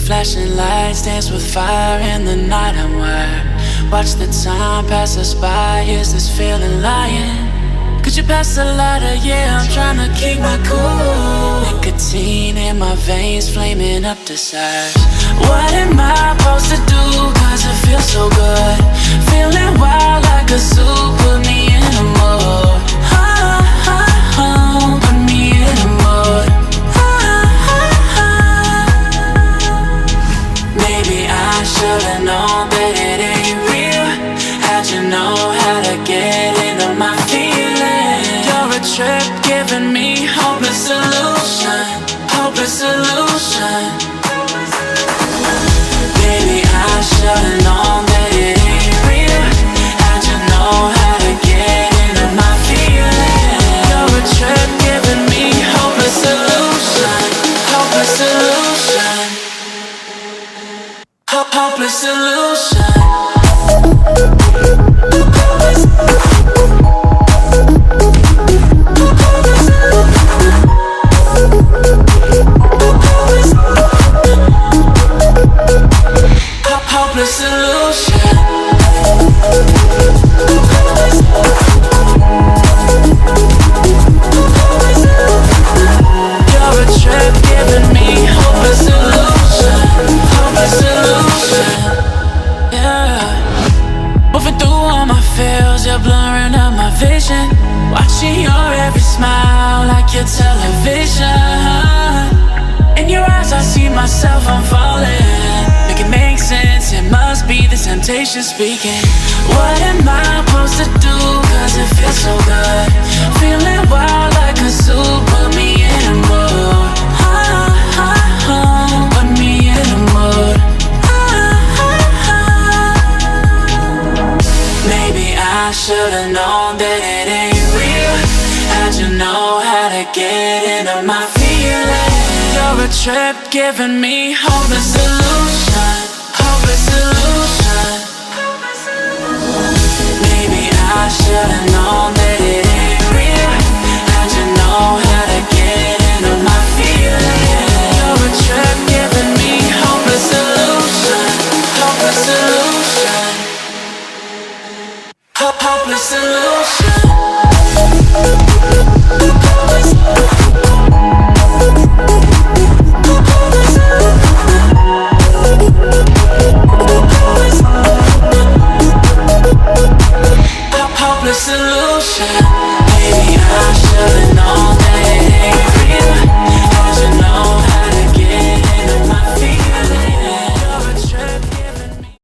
Flashing lights dance with fire in the night. I'm wired. Watch the time pass us by. Is this feeling lying? Could you pass the lighter? Yeah, I'm trying to keep my cool. Nicotine in my veins, flaming up desires. What am I supposed to do? Cause it feels so good. Feeling wild like a zoo. Put me in a mood. Put me in a mood. Maybe I should've known that it ain't real. How'd you know how to get into my feelings? You're a trip giving me hopeless solution. Hopeless solution. Baby, I should've known that it ain't real. How'd you know how to get into my feelings? You're a trip giving me hopeless solution. Hopeless solution. Hopeless solution. Hopeless solution. You're a trip giving me hopeless solution. Hopeless solution. Yeah. Moving through all my feels, you're blurring up my vision. Watching your every smile like your television. In your eyes I see myself, I'm falling. Make it make sense, it must be the temptation speaking. What am I supposed to do? Cause it feels so good. Feeling wild like a zoo. Put me in a mood. Put me in a mood. Maybe I should've known that it ain't real. How'd you know how to get into my feelings? You're a trip giving me hopeless solution. Hopeless solution. Maybe I should've known